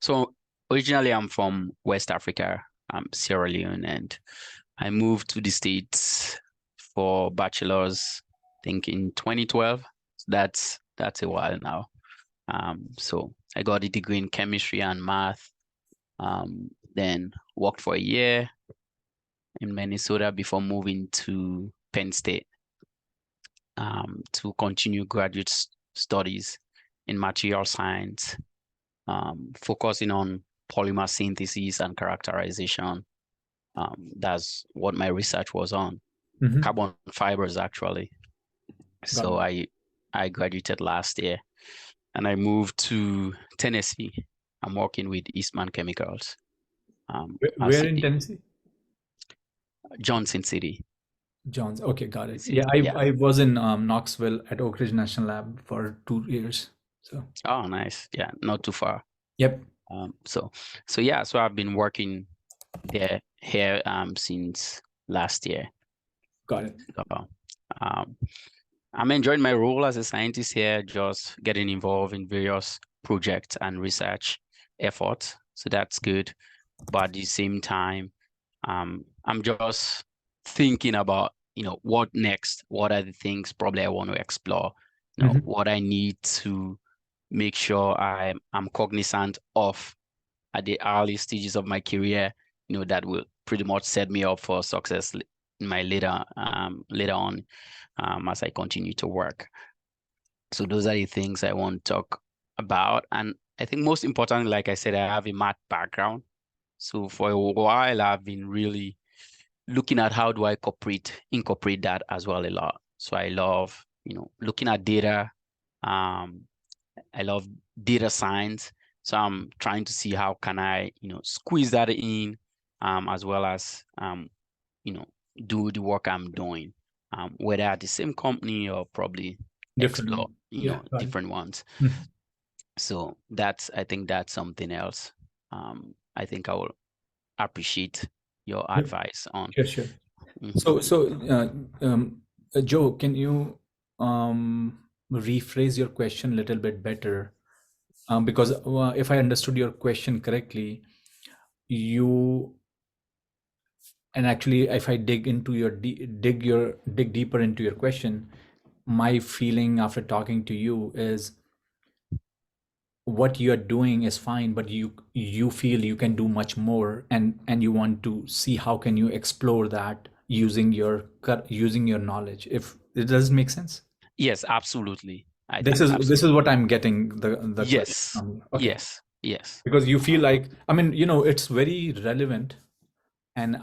So originally I'm from West Africa, Sierra Leone, and I moved to the States for bachelor's, I think in 2012. That's a while now. So I got a degree in chemistry and math. Then worked for a year in Minnesota before moving to Penn State to continue graduate studies in material science, focusing on polymer synthesis and characterization. That's what my research was on, Hmm. carbon fibers actually. Got So it. I graduated last year and I moved to Tennessee. I'm working with Eastman Chemicals as Where in a Tennessee? Johnson City. Johns. Okay, got it. Yeah, City. I Yeah. I was in Knoxville at Oak Ridge National Lab for 2 years. So, Oh, nice. Yeah, not too far. yep, So yeah, so I've been working there here since last year. got it. So, um, I'm enjoying my role as a scientist here, just getting involved in various projects and research efforts. So that's good. But at the same time, I'm just thinking about, what next? What are the things probably I want to explore? Hmm. What I need to make sure I'm cognizant of at the early stages of my career, that will pretty much set me up for success in my later on as I continue to work. So those are the things I want to talk about. And I think most importantly, like I said, I have a math background. So for a while, I've been really looking at how do I incorporate that as well a lot. So I love, looking at data. Um, I love data science. So I'm trying to see how can I, squeeze that in, as well as, you know, do the work I'm doing, whether at the same company or probably explore, Different. Yeah, got it. different ones. Mhm. So I think that's something else. I think I will appreciate your Yep. advice on. Sure, sure. Mhm. So, Joe, can you rephrase your question a little bit better? Because if I understood your question correctly, you and actually, if I dig into dig deeper into your question, my feeling after talking to you is what you're doing is fine, but you feel you can do much more, and you want to see how can you explore that using your knowledge. If it does make sense. Yes, absolutely. I This think is what absolutely. I'm getting the question Yes, from you. Okay, yes, yes. because you feel like, I mean, it's very relevant, and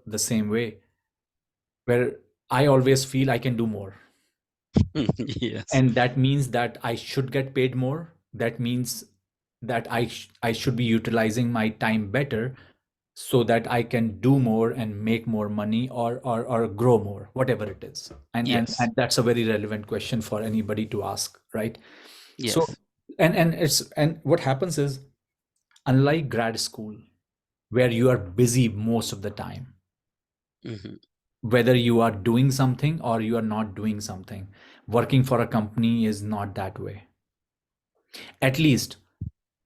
the same way, where I always feel I can do more. Yes, And that means that I should get paid more. That means that I should be utilizing my time better so that I can do more and make more money, or grow more, whatever it is. yes, And that's a very relevant question for anybody to ask, right? So, yes. and what happens is, unlike grad school, where you are busy most of the time, Hmm. whether you are doing something or you are not doing something, working for a company is not that way. At least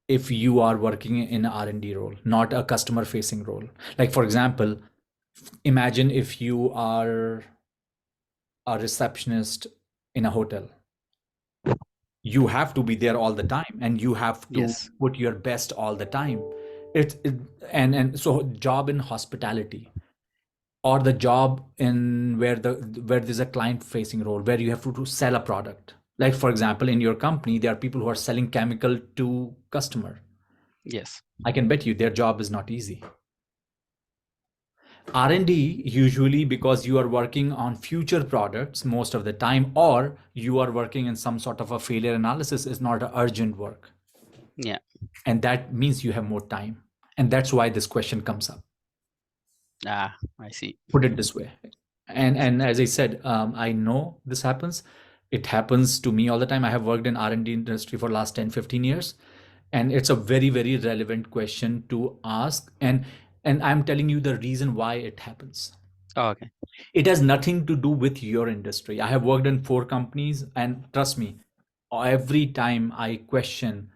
if you are working in an R&D role, not a customer facing role. Like, for example, imagine if you are a receptionist in a hotel. You have to be there all the time, and you have to Yes, put your best all the time. it and so job in hospitality, or the job in where there's a client facing role, where you have to sell a product. Like, for example, in your company, there are people who are selling chemical to customer. yes, I can bet you their job is not easy. R&D, usually because you are working on future products most of the time, or you are working in some sort of a failure analysis, is not a urgent work. yeah. And that means you have more time. And that's why this question comes up. Ah, I see. Put it this way. And as I said, I know this happens. It happens to me all the time. I have worked in R&D industry for last 10-15 years, and it's a very, very relevant question to ask. And I'm telling you the reason why it happens. Oh, okay. It has nothing to do with your industry. I have worked in 4 companies, and trust me, every time I question,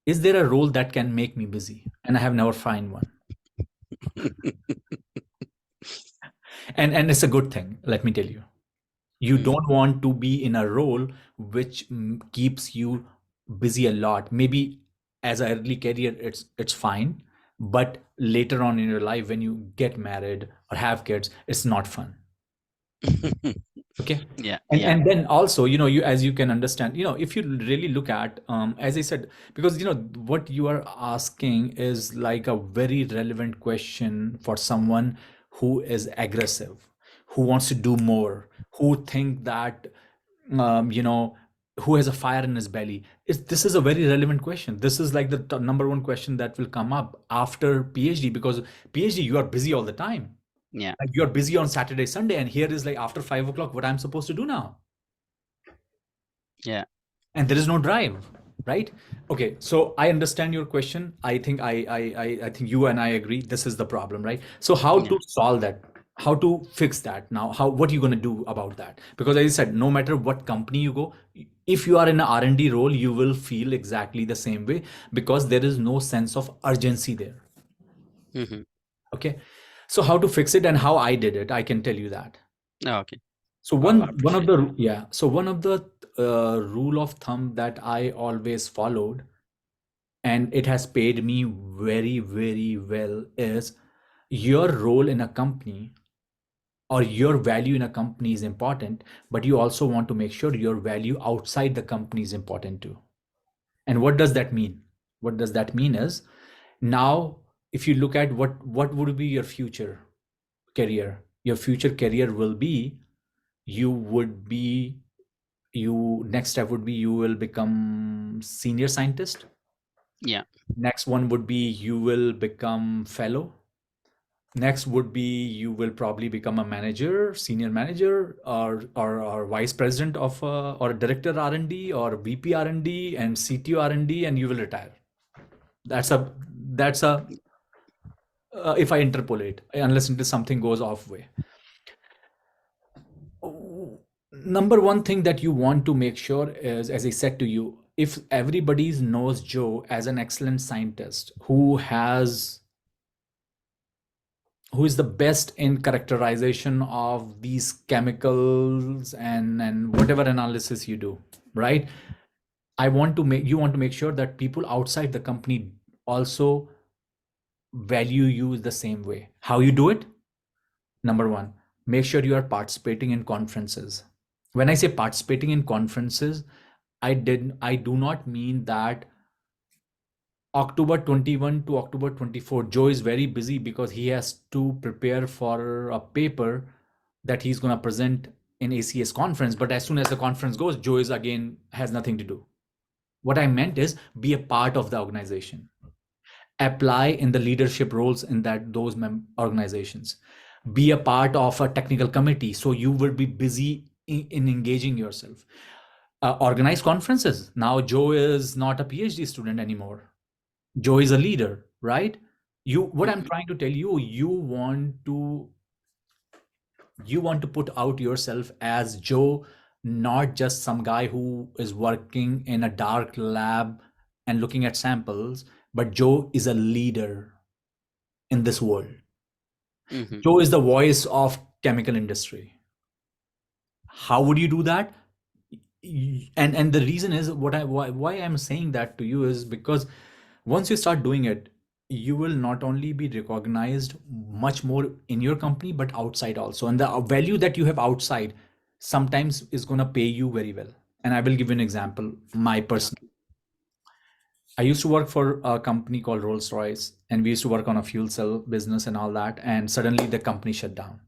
Is there a role that can make me busy? And I have never find one. And it's a good thing, let me tell you. You Mm. don't want to be in a role which keeps you busy a lot. Maybe as an early career, it's fine, but later on in your life, when you get married or have kids, it's not fun. Okay. Yeah, and yeah, and then also, you, as you can understand, if you really look at, as I said, because what you are asking is like a very relevant question for someone who is aggressive, who wants to do more, who think that, who has a fire in his belly. This is a very relevant question. This is like the number one question that will come up after PhD, because PhD, you are busy all the time. yeah, Like, you're busy on Saturday, Sunday, and here is like after 5 o'clock, what I'm supposed to do now? yeah, And there is no drive, right? Okay, so I understand your question. I think I think you and I agree this is the problem, right? So how yeah. to solve that? How to fix that now? What are you going to do about that? Because as I said, no matter what company you go, if you are in an R&D role, you will feel exactly the same way, because there is no sense of urgency there. Hmm. Okay, so how to fix it and how I did it, I can tell you that. Okay, So I'll one of appreciate that. the yeah, so one of the rule of thumb that I always followed, and it has paid me very, very well, is your role in a company or your value in a company is important, but you also want to make sure your value outside the company is important too. And what does that mean? What does that mean is, now, if you look at what would be your future career, your future career will be, you would be you next step would be you will become senior scientist. Yeah. Next one would be you will become fellow. Next would be you will probably become a manager, senior manager, or vice president of or director R&D, or VP R&D and CTO R&D, and you will retire. That's a if I interpolate, unless until something goes off way. Number one thing that you want to make sure is, as I said to you, if everybody knows Joe as an excellent scientist who is the best in characterization of these chemicals and whatever analysis you do, right? You want to make sure that people outside the company also value you the same way. How you do it? Number one, make sure you are participating in conferences. When I say participating in conferences, I do not mean that October 21 to October 24, Joe is very busy because he has to prepare for a paper that he's going to present in ACS conference. But as soon as the conference goes, Joe is again has nothing to do. What I meant is, be a part of the organization, apply in the leadership roles in those organizations, be a part of a technical committee, so you will be busy in engaging yourself. Organize conferences. Now Joe is not a PhD student anymore. Joe is a leader, right? What I'm Hmm. trying to tell you, you want to put out yourself as Joe, not just some guy who is working in a dark lab and looking at samples, but Joe is a leader in this world. Hmm. Joe is the voice of chemical industry. How would you do that? And the reason is, why I'm saying that to you is because once you start doing it, you will not only be recognized much more in your company, but outside also. And the value that you have outside sometimes is going to pay you very well. And I will give you an example. My personal, Okay. I used to work for a company called Rolls Royce, and we used to work on a fuel cell business and all that. And suddenly the company shut down.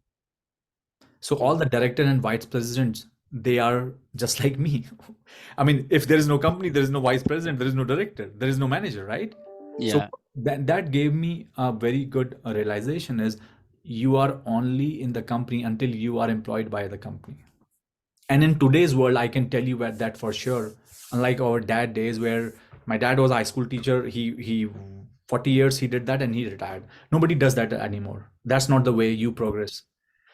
So all the Hmm. director and vice presidents, they are just like me. I mean, if there is no company, there is no vice president, there is no director, there is no manager, right? So Yeah. that gave me a very good realization is, you are only in the company until you are employed by the company. And in today's world, I can tell you that for sure. Unlike our dad days, where my dad was a high school teacher, he 40 years he did that and he retired. Nobody does that anymore. That's not the way you progress.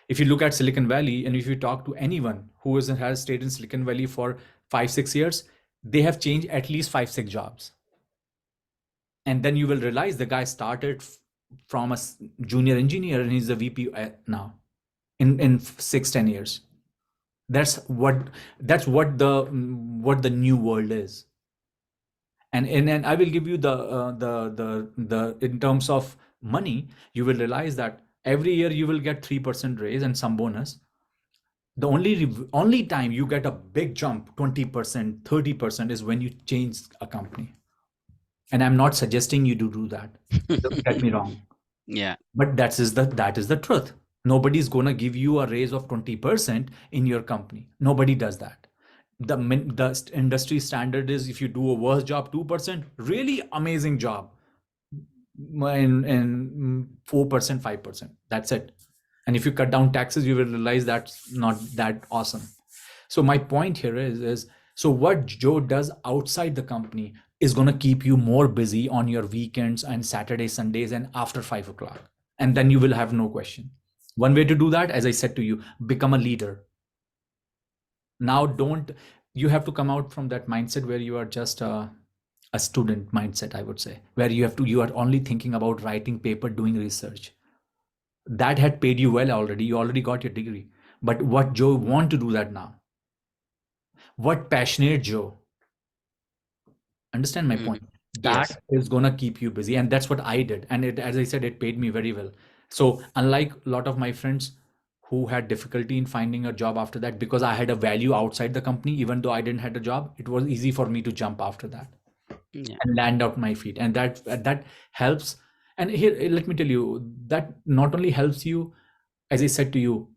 If you look at Silicon Valley, and if you talk to anyone who has stayed in Silicon Valley for 5 6 years, they have changed at least 5 6 jobs. And then you will realize the guy started from a junior engineer and he's a VP now in 6-10 years. That's what the new world is. And I will give you the in terms of money, you will realize that every year you will get 3% raise and some bonus. The only time you get a big jump, 20%, 30%, is when you change a company. And I'm not suggesting you to do that. Don't get me wrong. Yeah. But that is the truth. Nobody's gonna give you a raise of 20% in your company. Nobody does that. The industry standard is, if you do a worse job, 2%, really amazing job, and 4%, 5%. That's it. And if you cut down taxes, you will realize that's not that awesome. So my point here is so what Joe does outside the company is going to keep you more busy on your weekends and Saturdays, Sundays, and after 5 o'clock. And then you will have no question. One way to do that, as I said to you, become a leader. Now, you have to come out from that mindset where you are just a student mindset, I would say, where you are only thinking about writing paper, doing research. That had paid you well already. You already got your degree. But what Joe want to do that now? What passionate Joe? Understand my point? That Yes. is gonna keep you busy, and that's what I did. And as I said, it paid me very well. So unlike a lot of my friends who had difficulty in finding a job after that, because I had a value outside the company, even though I didn't had a job, it was easy for me to jump after that Yeah. and land out my feet, and that helps. And here, let me tell you, that not only helps you, as I said to you,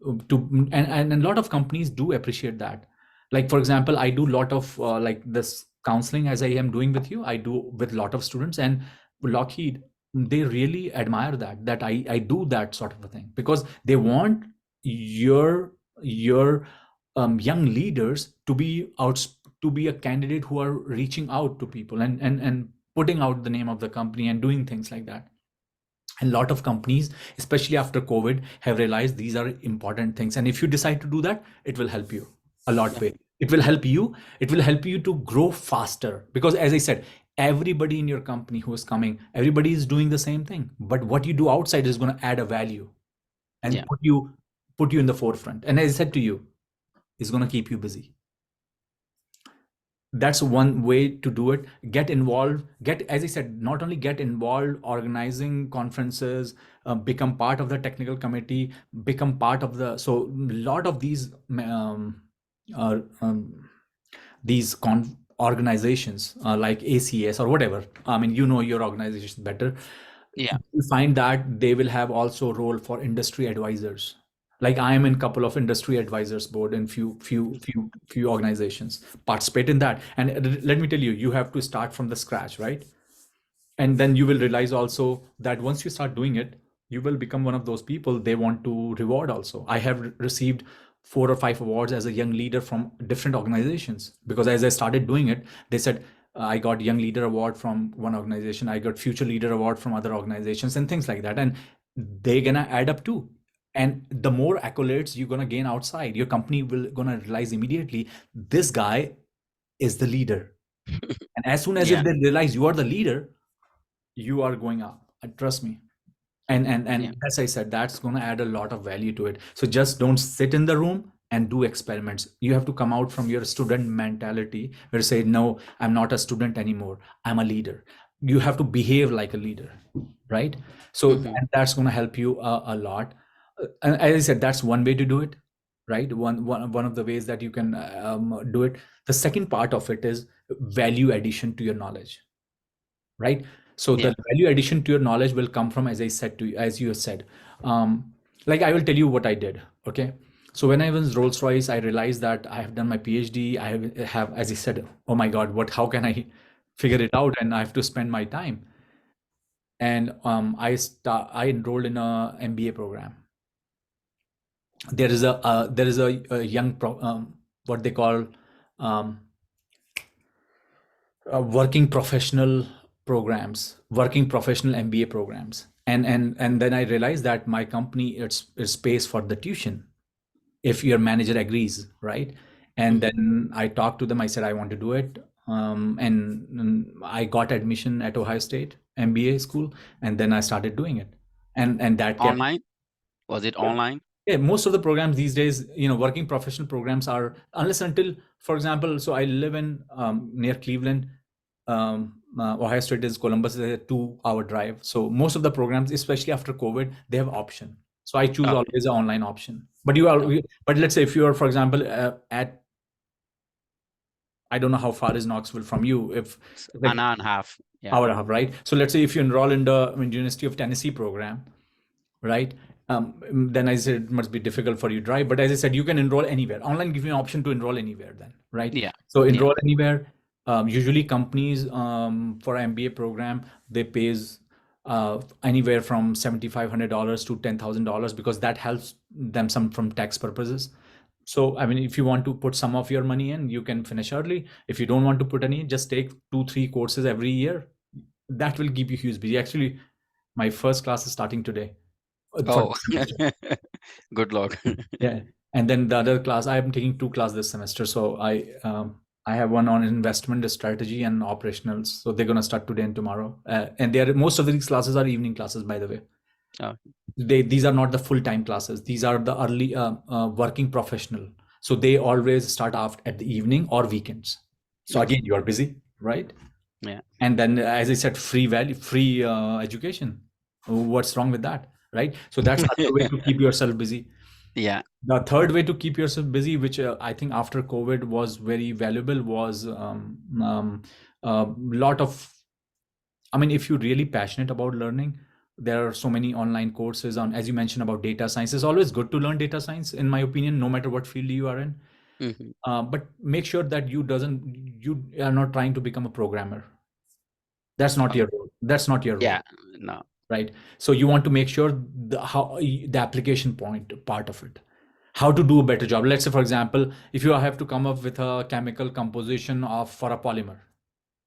and a lot of companies do appreciate that. Like, for example, I do a lot of like this counseling, as I am doing with you. I do with a lot of students, and Lockheed, they really admire that I do that sort of a thing, because they want your young leaders to be out, to be a candidate who are reaching out to people and putting out the name of the company and doing things like that. And a lot of companies, especially after COVID, have realized these are important things. And if you decide to do that, it will help you a lot Yeah. way. It will help you to grow faster, because as I said, everybody in your company who is coming, everybody is doing the same thing. But what you do outside is going to add a value and Yeah. put you in the forefront. And as I said to you, it's going to keep you busy. That's one way to do it. Get involved, get, as I said, not only get involved organizing conferences, become part of the technical committee, become part of the, so a lot of uh, um, organizations like ACS or whatever, I mean, your organization better. Yeah. You find that they will have also role for industry advisors. Like, I am in couple of industry advisors board and few organizations participate in that. And let me tell you, you have to start from the scratch, right? And then you will realize also that once you start doing it, you will become one of those people they want to reward. Also, I have received 4 or 5 awards as a young leader from different organizations, because as I started doing it, they said, I got young leader award from one organization, I got future leader award from other organizations, and things like that. And they're gonna add up too. And the more accolades you're gonna gain outside, your company will gonna realize immediately, this guy is the leader. And as soon as if Yeah. they realize you are the leader, you are going up. Trust me. And Yeah. as I said, that's going to add a lot of value to it. So just don't sit in the room and do experiments. You have to come out from your student mentality, where you say, no, I'm not a student anymore, I'm a leader. You have to behave like a leader, right? So Hmm. and that's going to help you a lot. And as I said, that's one way to do it, right? One of the ways that you can do it. The second part of it is value addition to your knowledge, right? So Yeah. the value addition to your knowledge will come from, as I said to you, as you said, like, I will tell you what I did. Okay. So when I was Rolls Royce, I realized that I have done my PhD. I have, as I said, oh my God, how can I figure it out? And I have to spend my time. And I enrolled in a MBA program. There is a young what they call um, working professional working professional MBA programs. And then I realized that my company, it's pays for the tuition if your manager agrees, right? And Hmm. then I talked to them. I said, I want to do it. and I got admission at Ohio State MBA school, and then I started doing it, and that kept. Online? Was it online? Yeah, most of the programs these days, working professional programs are, unless until, for example, so I live in near Cleveland. Ohio State is Columbus is a 2 hour drive. So most of the programs, especially after COVID, they have option. So I choose Okay. always an online option. But you are, Oh, but let's say if you are, for example, at, I don't know how far is Knoxville from you. If an like hour and a half. Yeah. hour and a half, right? So let's say if you enroll in the University of Tennessee program, right? Then I said it must be difficult for you to drive. But as I said, you can enroll anywhere. Online gives you an option to enroll anywhere then, right? Yeah. So Yeah. enroll anywhere. Usually companies for MBA program, they pays anywhere from $7,500 to $10,000 because that helps them some from tax purposes. So, I mean, if you want to put some of your money in, you can finish early. If you don't want to put any, just take 2, 3 courses every year. That will give you huge busy. Actually, my first class is starting today for Oh, this semester. good luck. Yeah, and then the other class, I am taking 2 classes this semester. So I have one on investment strategy and operationals. So they're gonna start today and tomorrow. And they are most of these classes are evening classes, by the way. Oh, These are not the full time classes. These are the early working professional. So they always start after at the evening or weekends. So okay. again, you are busy, right? Yeah. And then, as I said, free value, free education. What's wrong with that, right? So that's another way to keep yourself busy. Yeah. The third way to keep yourself busy, which I think after COVID was very valuable, was a lot of. I mean, if you're really passionate about learning, there are so many online courses on, as you mentioned about data science. It's always good to learn data science, in my opinion, no matter what field you are in. Hmm. But make sure that you are not trying to become a programmer. That's not Okay. your role. That's not your role, Yeah. No. right? So you want to make sure the application point part of it, how to do a better job. Let's say, for example, if you have to come up with a chemical composition of for a polymer,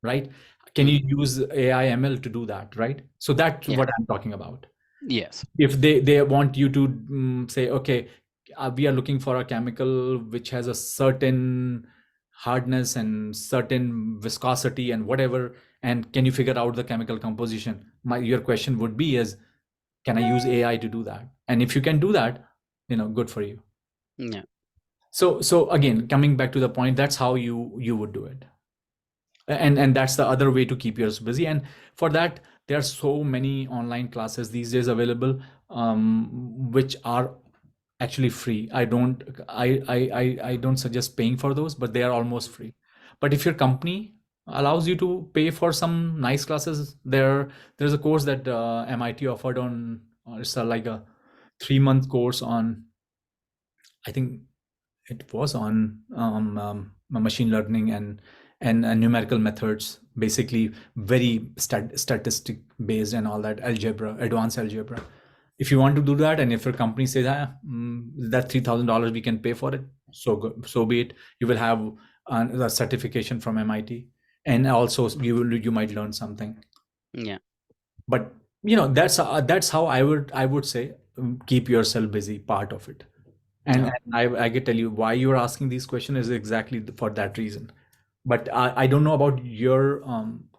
right? Can you Hmm. use AI ML to do that, right? So that's Yeah. what I'm talking about. Yes. If they want you to say, okay, we are looking for a chemical which has a certain hardness and certain viscosity and whatever, and can you figure out the chemical composition? Your question would be is, can I use AI to do that? And if you can do that, good for you. Yeah. So again, coming back to the point, that's how you would do it. And that's the other way to keep yourself busy. And for that, there are so many online classes these days available, which are actually free. I don't suggest paying for those, but they are almost free. But if your company allows you to pay for some nice classes, there's a course that MIT offered on, it's like a 3 month course on, I think it was on machine learning and numerical methods, basically very statistic based and all that, algebra, advanced algebra. If you want to do that, and if your company says, that $3,000 we can pay for it, so good, so be it. You will have a certification from MIT, and also you might learn something. Yeah. But that's how I would say, keep yourself busy, part of it. And, No. and I can tell you why you're asking these questions is exactly for that reason. But I don't know about your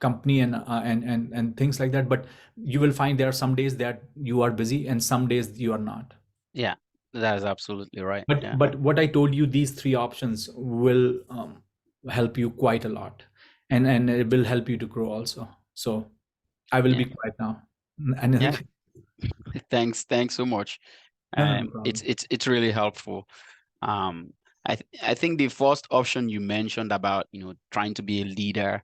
company and things like that. But you will find there are some days that you are busy and some days you are not. Yeah. That is absolutely right. But Yeah. but what I told you, these three options will help you quite a lot, and it will help you to grow also. So I will Yeah. be quiet now. Yeah. Anil? Thanks so much. No, no, no It's problem. it's really helpful. Um, I think the first option you mentioned about, trying to be a leader,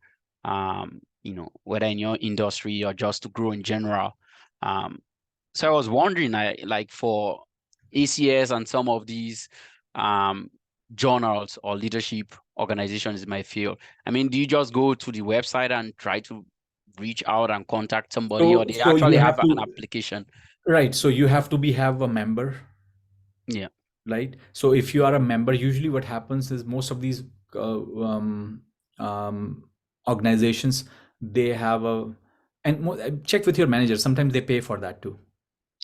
whether in your industry or just to grow in general. Um, so I was wondering, like for ACS and some of these um journals or leadership organizations in my field. I mean, do you just go to the website and try to reach out and contact somebody, or So they so you actually have have an to, application? right. So you have to have a member, Yeah. right? So if you are a member, usually what happens is most of these um, organizations, they have a, and check with your manager. Sometimes they pay for that too.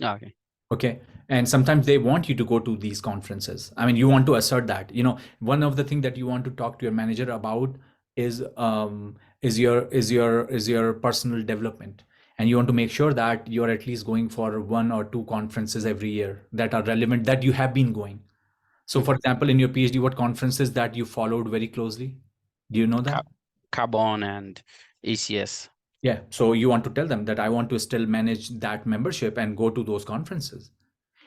Okay. Okay. And sometimes they want you to go to these conferences. I mean, you want to assert that, one of the things that you want to talk to your manager about is your personal development, and you want to make sure that you're at least going for one or two conferences every year that are relevant, that you have been going. So for Mhm. example, in your PhD, what conferences that you followed very closely? Do you know that? Ca- Carbon and ACS. Yeah. So you want to tell them that I want to still manage that membership and go to those conferences.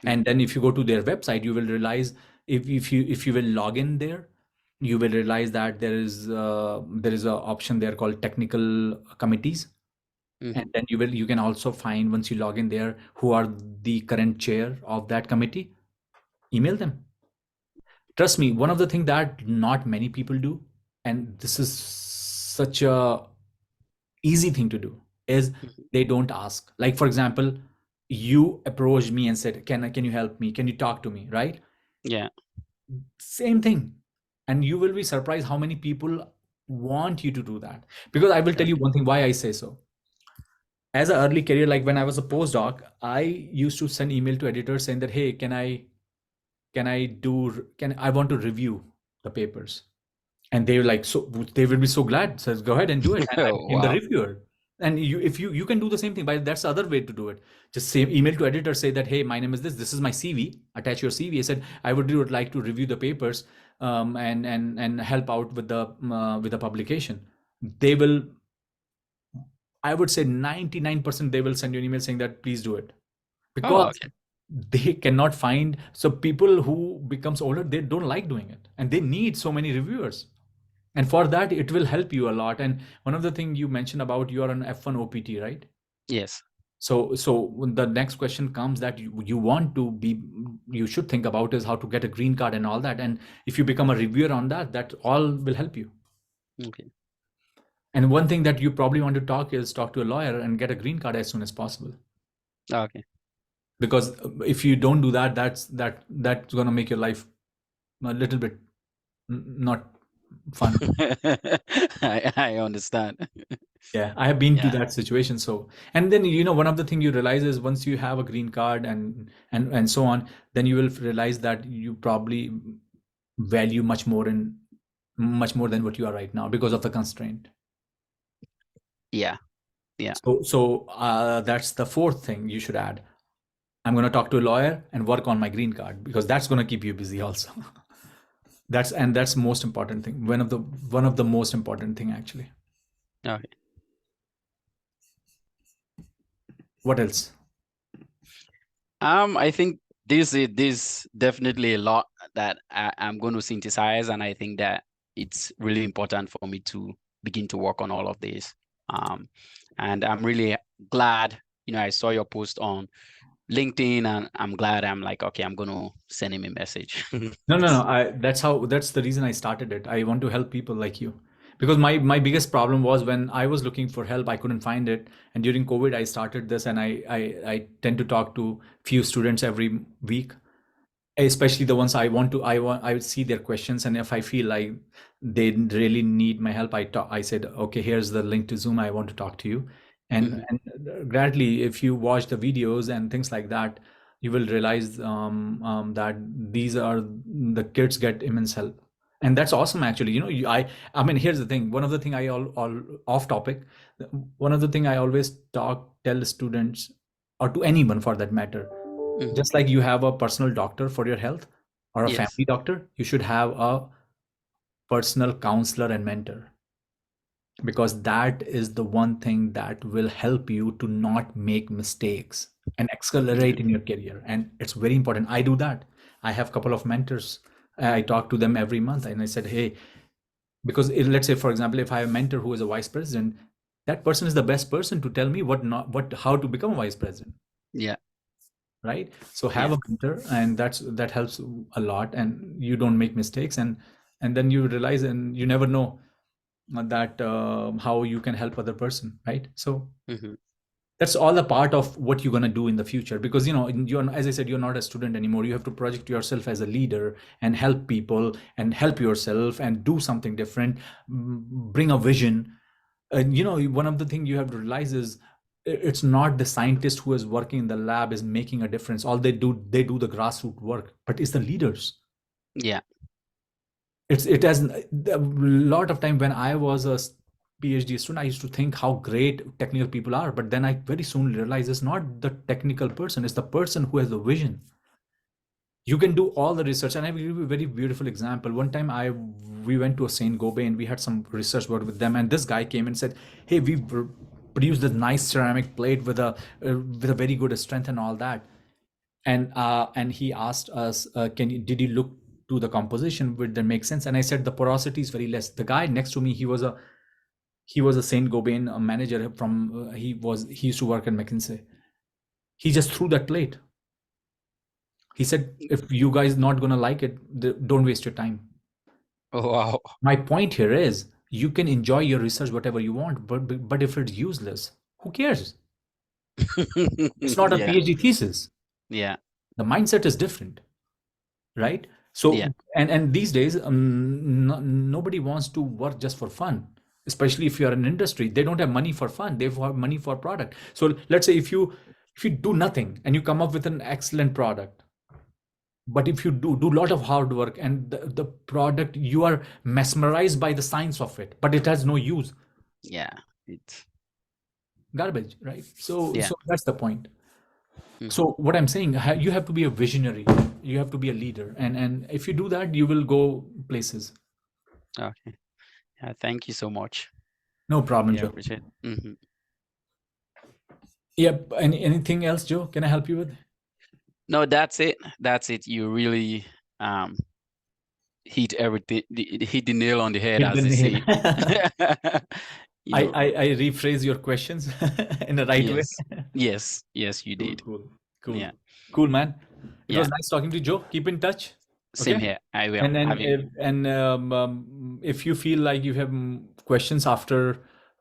And Mhm. then if you go to their website, you will realize, if you will log in there, you will realize that there is a option there called technical committees. And Mhm. then you can also find, once you log in there, who are the current chair of that committee. Email them. Trust me, one of the things that not many people do, and this is such a easy thing to do, is Mhm. they don't ask. Like for example, you approached me and said, can you help me, can you talk to me, right? Yeah. Same thing. And you will be surprised how many people want you to do that. Because I will tell you Okay. one thing why I say so. As an early career, like when I was a postdoc, I used to send email to editors saying that, hey, can I want to review the papers. And they were like, so they will be so glad, says go ahead and do it, and I Oh, became the wow. reviewer. And if you can do the same thing, but that's the other way to do it. Just say email to editor, say that, hey, my name is this is my CV, attach your CV. I said I would like to review the papers, and help out with the publication. They will, I would say 99% they will send you an email saying that please do it. Oh, Because okay. they cannot find, so people who becomes older, they don't like doing it, and they need so many reviewers. And for that, it will help you a lot. And one of the thing you mentioned about, you are an F1 OPT, right? Yes. So when the next question comes that you want to be, you should think about is how to get a green card and all that. And if you become a reviewer on that, that all will help you. Okay. And one thing that you probably want to talk to a lawyer and get a green card as soon as possible. Okay. Because if you don't do that, that's going to make your life a little bit not fun. I understand. Yeah, I have been to Yeah. that situation. So, and then one of the thing you realize is, once you have a green card and so on, then you will realize that you probably value much more than what you are right now because of the constraint. Yeah. Yeah. So that's the fourth thing you should add. I'm going to talk to a lawyer and work on my green card, because that's going to keep you busy also. That's most important thing. One of the most important thing, actually. Okay. What else? I think this definitely a lot that I'm going to synthesize, and I think that it's really important for me to begin to work on all of this. Um, and I'm really glad, I saw your post on LinkedIn, and I'm glad. I'm like, okay, I'm going to send him a message. No, no, no. That's the reason I started it. I want to help people like you. Because my biggest problem was, when I was looking for help, I couldn't find it. And during COVID, I started this, and I tend to talk to few students every week, especially the ones I would see their questions, and if I feel like they really need my help, I said, okay, here's the link to Zoom, I want to talk to you. and Mhm. and gradually, if you watch the videos and things like that, you will realize that these are the kids get immense help. And that's awesome, actually. I mean, here's the thing. One of the thing I all off topic, one of the thing I always tell students, or to anyone for that matter, Mhm. just like you have a personal doctor for your health, or a Yes. family doctor, you should have a personal counselor and mentor, because that is the one thing that will help you to not make mistakes and Yeah. accelerate in your career. And it's very important. I do that. I have a couple of mentors. I talk to them every month, and I said, hey, because let's say, for example, if I have a mentor who is a vice president, that person is the best person to tell me what how to become a vice president, Yeah. right? So have Yeah. a mentor, and that helps a lot, and you don't make mistakes. And then you realize, and you never know that how you can help other person, right? So Mhm. that's all a part of what you're going to do in the future, because you're, as I said, you're not a student anymore. You have to project yourself as a leader and help people and help yourself and do something different, bring a vision. And one of the things you have to realize is, it's not the scientist who is working in the lab is making a difference. All they do the grassroots work, but it's the leaders. Yeah. it has a lot of time when I was a PhD student, I used to think how great technical people are, but then I very soon realized it's not the technical person, it's the person who has the vision. You can do all the research, and I will give you a very beautiful example. One time we went to a Saint Gobain and we had some research work with them, and this guy came and said, hey, we produced this nice ceramic plate with a very good strength and all that. And he asked us, did you look to the composition, would that make sense? And I said the porosity is very less. The guy next to me, he was a Saint Gobain manager from he used to work at McKinsey. He just threw that plate. He said, if you guys not gonna like it, don't waste your time. Oh, wow. My point here is you can enjoy your research whatever you want, but if it's useless, who cares? It's not a Yeah. PhD thesis. Yeah. The mindset is different, right? Yeah. So and these days, nobody wants to work just for fun. Especially if you're in industry, they don't have money for fun. They have money for product. So let's say if you do nothing and you come up with an excellent product, but if you do a lot of hard work and the product, you are mesmerized by the science of it, but it has no use. Yeah. It's Garbage, right? So yeah. so that's the point. Mhm. So what I'm saying, you have to be a visionary, you have to be a leader, and if you do that, you will go places. Okay. Yeah. Thank you so much. No problem, Yeah. Joe. Appreciate it. Yep. Anything else, Joe? Can I help you with? No, that's it. That's it. You really um hit everything, hit the nail on the head, Hit the as they nail. say. You I, know, I rephrase your questions in the right way. yes, yes, yes, you Cool, did. cool, cool, Yeah, cool, man. It yeah. was nice talking to you, Joe. Keep in touch. Same Okay. here. I will. And then Have you? if you feel like you have questions after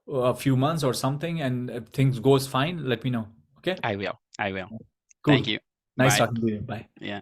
a few months or something, and if things goes fine, let me know. Okay. I will. I will. Cool. Thank you. Nice Bye. talking to you. Bye. Yeah.